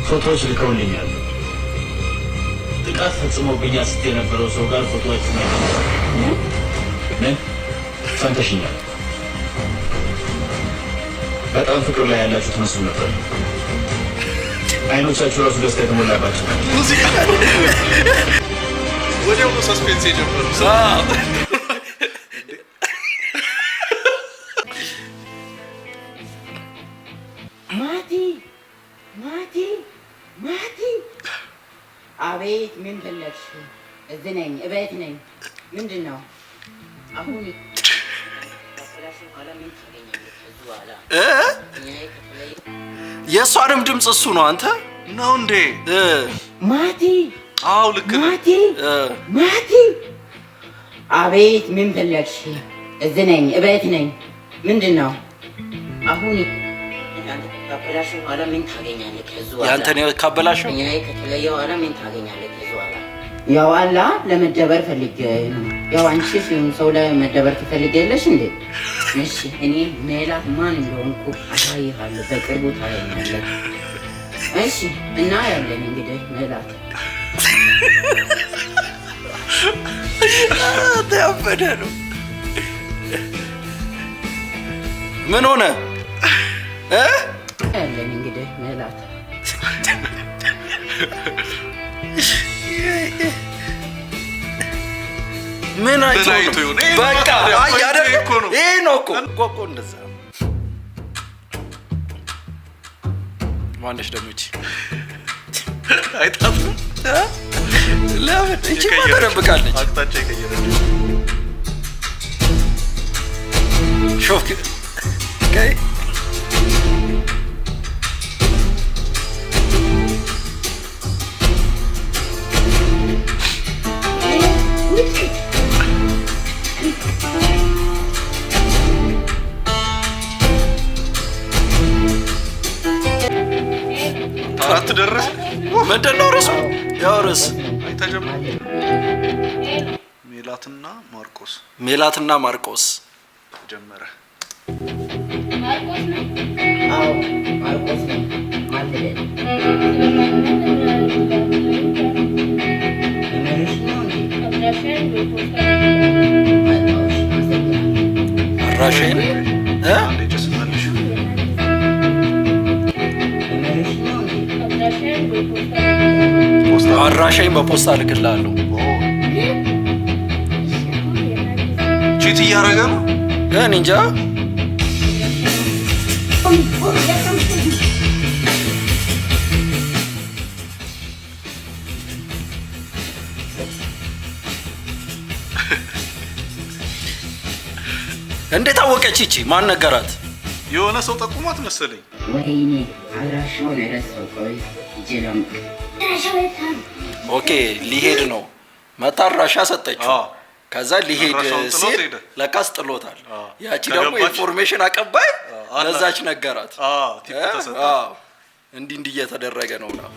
ፎቶዎች ልከውልኛል። ጥቃት ፈጽሞብኛል ስትይ የነበረው ሰው ጋር ፎቶዎች ነው። ምን ሰምተሽኛል? በጣም ፍቅር ላይ ያላችሁ ትመስሉ ነበር። አይኖቻችሁ ራሱ ደስታ የተሞላባችሁ ሙዚቃ ወዲያው ነው ሰስፔንስ የጀመረው። ማቲ አቤት ምን ፈለግሽ? እዚህ ነኝ፣ እቤት ነኝ። ምንድን ነው አሁን? የእሷንም ድምፅ እሱ ነው አንተ ነው እንዴ? ማቲ አው ልክ ነህ ማቲ አቤት ምን ፈለግሽ? እዚህ ነኝ፣ እቤት ነኝ። ምንድን ነው አሁን? ካበላሽው ኋላ ምን ታገኛለህ? ያንተን ካበላሽው እኛ ከተለየው ኋላ ምን ታገኛለህ? ያው አላ ለመደበር ፈልጌ ነው። ያው አንቺ ሰው ለመደበር ትፈልጊያለሽ እንዴ? እሺ እኔ ሜላት ማን እንደሆንኩ አሳይሃለሁ፣ በቅርቡ ታያለሽ። እሺ እና ያለን እንግዲህ ሜላት ተያበደ ነው። ምን ሆነ? ያለን እንግዲህ ሜላት ምን አይቶ ነው? በቃ አይደለም እኮ ነው። ይሄ ነው እኮ ቆቆ እንደዛ ማንሽ ደግሞ እቺ አይታፍ ለምን እቺ ማደረብካለች? አቅጣጫ ይቀየራል። ሾክ ከይ አራት ደረሰ። ምንድን ነው ርዕሱ? ያው ርዕስ አይተጀመረ ሜላትና ማርቆስ ጀመረ። አዎ ማርቆስ ነው ማለት አራሽን አራሻይ በፖስታ ልክልሃለሁ። ቺት እያደረገ ነው ግን እንጃ። እንዴት አወቀች? ይቺ ማን ነገራት? የሆነ ሰው ጠቁሟት መሰለኝ። ወይኔ አድራሻውን ረሳሁ። ቆይ ይጀላም ኦኬ ሊሄድ ነው። መታ አድራሻ ሰጠችው። ከዛ ሊሄድ ሲል ለካስ ጥሎታል። ያቺ ደግሞ ኢንፎርሜሽን አቀባይ ለዛች ነገራት። እንዲህ እየተደረገ ነው ነው።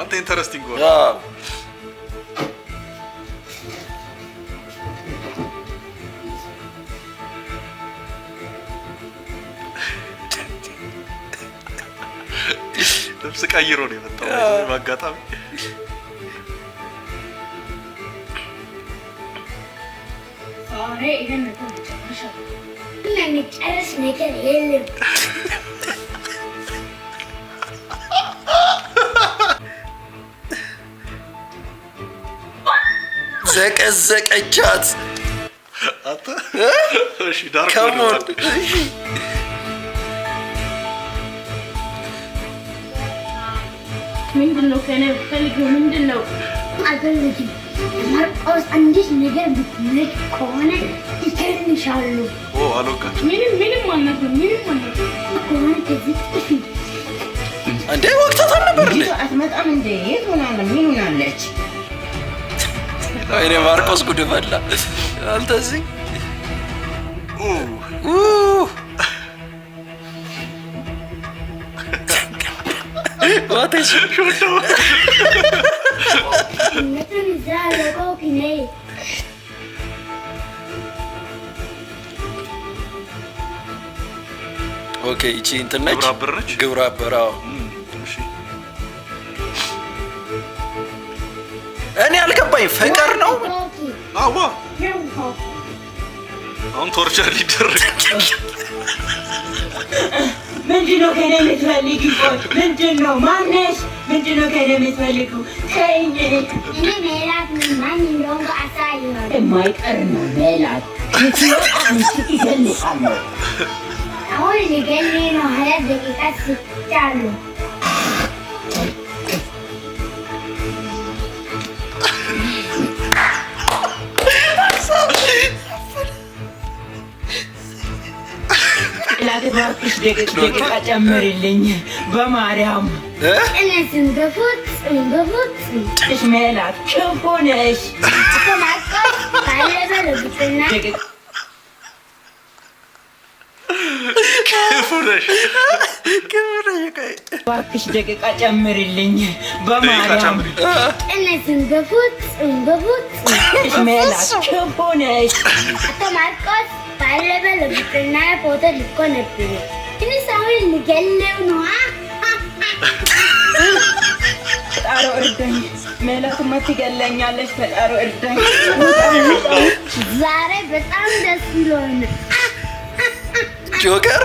አንተ ኢንተረስቲንግ ሆነ። ልብስ ቀይሮ ነው የመጣው በአጋጣሚ። አሬ ይሄን ነው ተጨረሻው። ለኔ ጨርስ ነገር የለም። ዘቀዘቀቻት። አታ እሺ ዳርክ ነው። ምንድነው ከኔ ፈልገው? ምንድነው አገልግል ማርቆስ አንዲት ነገር ብትነክ ከሆነ ይከንሻሉ። አሎካች ምንም ማለት ከሆነ ከዚህ ጥፊ እንዴ ወቅታት ነበር እንዴ? አትመጣም እንዴ? የት ሆናለች? ምን ሆናለች? አይኔ ማርቆስ ጉድ ፈላ። አንተ እዚህ What is it? ኦኬ እቺ እንትን ነች ግብረ አበራው። እኔ አልገባኝ ፍቅር ነው አዋ አሁን ቶርቸር ሊደረግ ምንድነው ከኔ የምትፈልጊው? ምንድነው ማነሽ? ምንድነው ከኔ የምትፈልጊው? ተይኝ። እኔ ሜላት ማን እንደሆንኩ አሳይሃለሁ። የማይቀር ነው ሜላት። አንቺ ይገልጻለሁ። አሁን ሊገለኝ ነው። 20 ደቂቃ ስጫለሁ። እባክሽ ደቂቃ ጨምሪልኝ በማርያም። እነሱን በፉት እሽ ሜላት ክፉ ነሽ። ተማርቆስ ካለበ ለብትና ክፉ ነሽ። እባክሽ ደቂቃ ጨምሪልኝ በማርያም። እነሱን በፉት እሽ ሜላት ክፉ ነሽ። ተማርቆስ ካለበ ለብትና ፎቶ ልኮ ነበር። እኔ ሳይሆን ልገለው ነው። ፈጣሪ እርዳኝ። ሜላትማ ትገለኛለች። ፈጣሪ እርዳኝ። ዛሬ በጣም ደስ ብሎኛል። ጆከር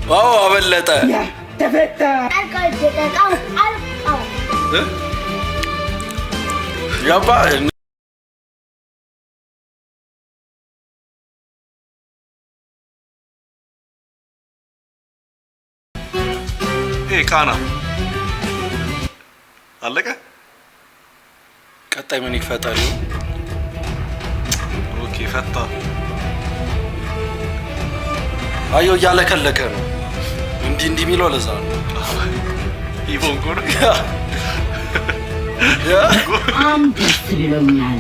ዋው አበለጠ። ተፈታ። አልቃው ደቂቃው አልቃው ያባ ቃና አለቀ። ቀጣይ ምን ይፈጠር? ኦኬ ፈታ። አዮ እያለከለከ ነው እንዲህ የሚለው ለዛ ነው። ይቦን ኮር በጣም ደስ ብሎኛል።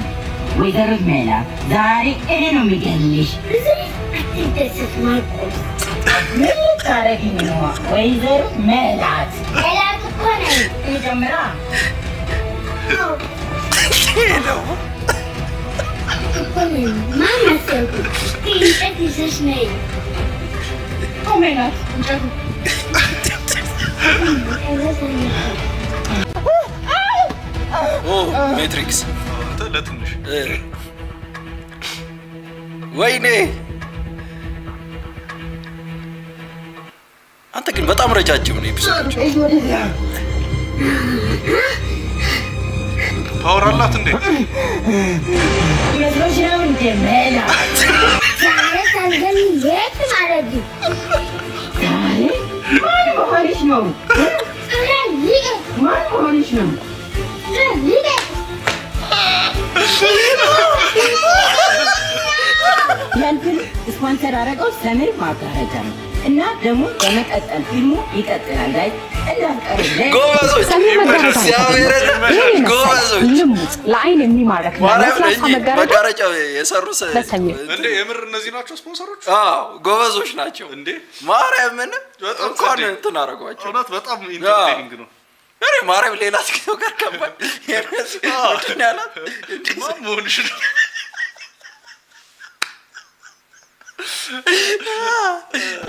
ወይዘሮ ሜላት ዛሬ እኔ ነው የሚገልሽ። አትደሰት ማርቆስ። ምን ታረጊ ነው ወይዘሮ ሜላት? ሜላት እኮ ነኝ። እንጀምራ። እኮ ነኝ። ማን መሰልኩ? እንጨት ይዘሽ ነይ። ሜላት እንጨቱ ሜትሪክስ ለትንሽ ወይኔ አንተ ግን በጣም ረጃጅም ነው ኤፒሶዶች። ፓወር አላት እንዴ? መስሎሽ ነው እንዴ ሜላት? ዛሬ ሳልገል የት ማለት ነው? ዛሬ ማን መሆንሽ ነው? ማን መሆንሽ ነው? ያንተን ስፖንሰር አደረገው ሰምር ማጋረጃ ነው እና ደግሞ በመቀጠል ፊልሙ ይቀጥላል። ላይ ጎበዞች ጎበዞች ለአይን የሚማረክ መጋረጃ የሰሩ እንዴ የምር እነዚህ ናቸው ስፖንሰሮች? አዎ ጎበዞች ናቸው እንዴ ማርያምን እንኳን እንትን አደረጓቸው። እውነት በጣም ኢንተርቴይኒንግ ነው። እኔ ማርያም ሌላ ስኪቶ ጋር ከባድ ምንድን ያላት ማን መሆንሽ ነው?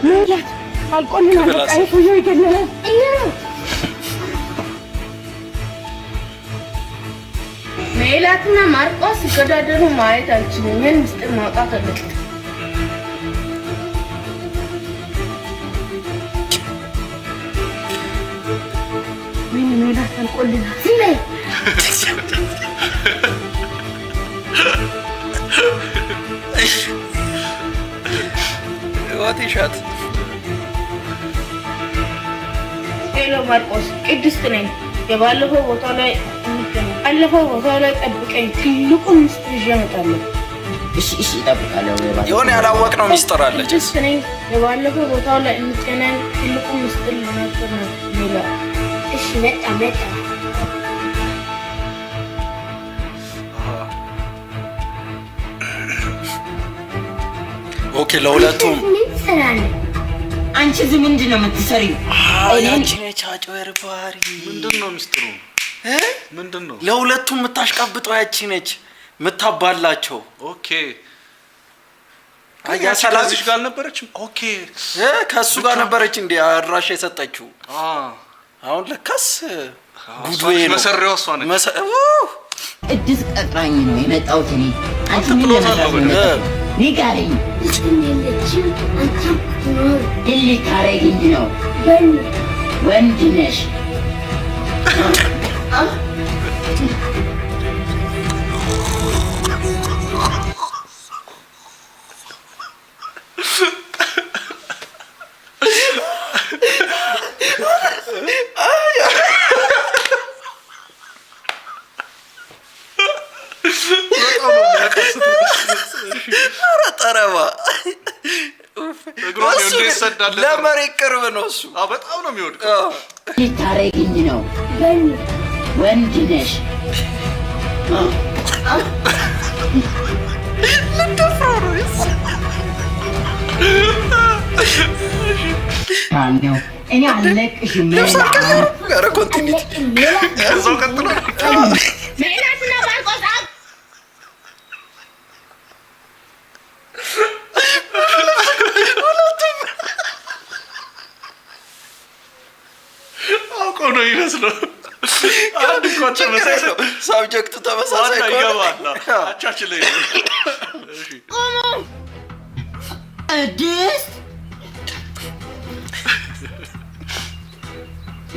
ሜላት አልቆልናል። በቃ ይፉዮ ይገለናል። ሜላትና ማርቆስ ሲገዳደሩ ማየት አልችልም። ምን ምስጢር ማውጣት አለብን? ምን ሜላት አልቆልናል። ዋት ይሻት ሄሎ ማርቆስ፣ ቅድስት ነኝ። የባለፈው ቦታ ላይ ጠብቀኝ። ትልቁን ምስጢር ይዤ እመጣለሁ። እሺ እጠብቃለሁ። የሆነ ያላወቅነው ሚስጥር አለ። ቅድስት ነኝ። የባለፈው ቦታው ላይ እንገናኝ። ትልቁን ምስጢር ልናገር ነው ሜላት። እሺ መጣ ኦኬ ለሁለቱም ምን ትሰራለህ? አንቺ እዚህ ምንድን ነው የምትሰሪው? ያቺ ነች አጭበርባሪ። ምንድን ነው ሚስጥሩ? ምንድን ነው? ለሁለቱም የምታሽቃብጠው ያቺ ነች የምታባላቸው። ኦኬ አያሰላዝሽ ጋር አልነበረችም? ኦኬ ከሱ ጋር ነበረች እንዴ አድራሻ የሰጠችው? አሁን ለካስ ጉድዌ ነው መሰሪያው እሷ ነች። ቅድስት ቀጥራኝ ነው የመጣሁት እኔ። አንቺ ምን ለማለት ነው? ንገሪኝ። ልታረጊኝ ነው? ወንድ ነሽ? ጠረባ ለመሬት ቅርብ ነው እሱ። በጣም ነው የሚወድቀው። ልታረጊኝ ነው? ወንድ ነሽ? እኔ አለቅሽም። እዛው ቀጥሎ ሜላትና ማርቆስ አውቆ ነው ይመስለው። አንድ እንኳን ተመሳሳይ ሳብጀክቱ ተመሳሳይ ይገባል። አቻችን ላይ እሺ ቅድስት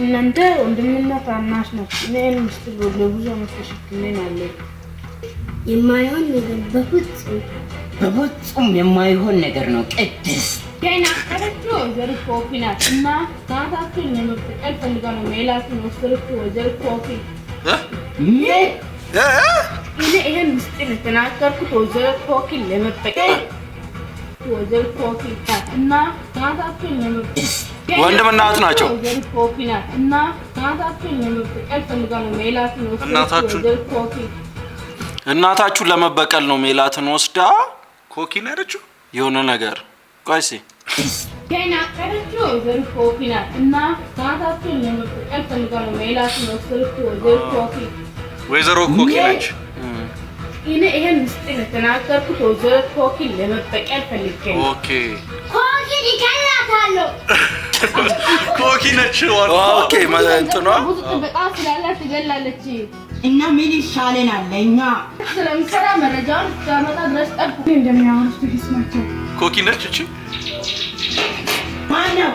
እናንተ ወንድምና ታናሽ ናችሁ። እኔን ምስል ለብዙ ዓመት ተሸክሜ ነው ያለሁት። የማይሆን ነገር በፍጹም የማይሆን ነገር ነው። ቅድስት ገና ቀረችው ወይዘሮ ኮፊ ናት እና ታታችን ለመበቀል ፈልጋ ነው ሜላትን ወሰደችው ወይዘሮ ኮፊ። እኔ ይሄን ምስጢር የተናገርኩት ወይዘሮ ኮፊን ለመበቀል ወይዘሮ ኮፊ እና ታታችን ለመበቀል ወንድምና እህት ናቸው። ወይዘሮ ኮፊ ናት እና ታታችን ለመበቀል ፈልጋ ነው ሜላትን ወሰደችው ወይዘሮ ኮፊ። እናታችሁን ለመበቀል ነው ሜላትን ወስዳ ኮኪ ነው ያለችው የሆነ ነገር። ቆይ እስኪ ገና ቀረችው ወይዘሮ ኮፊ ናት እና ታታችን ለመበቀል ፈልጋ ነው ሜላትን ወሰደችው ወይዘሮ ኮፊ። ወይዘሮ ኮኪ ነች። እኔ ይሄን ምስጢር የተናገርኩት ወይዘሮ ኮኪን ለመበቀል ፈልጌ ነው። ኦኬ ኮኪን ይከላታለሁ። ኮኪ ነች። ኦኬ ማለት ነው። ብዙ ጥበቃ ስላላት ትገላለች። እና ምን ይሻለናል? እኛ ስለምሰራ መረጃውን እስካመጣ ድረስ ጠብቁ። እንደሚያወሩት ትስማቸው። ኮኪ ነች እቺ ማነው?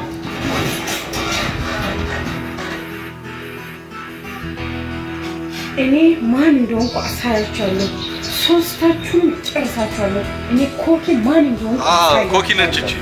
እኔ ማን እንደሆንኩ አሳያቸዋለሁ። ሶስታችሁን ጨርሳቸዋለሁ። እኔ ኮኪ ማን እንደሆንኩ ኮኪ ነች እቺ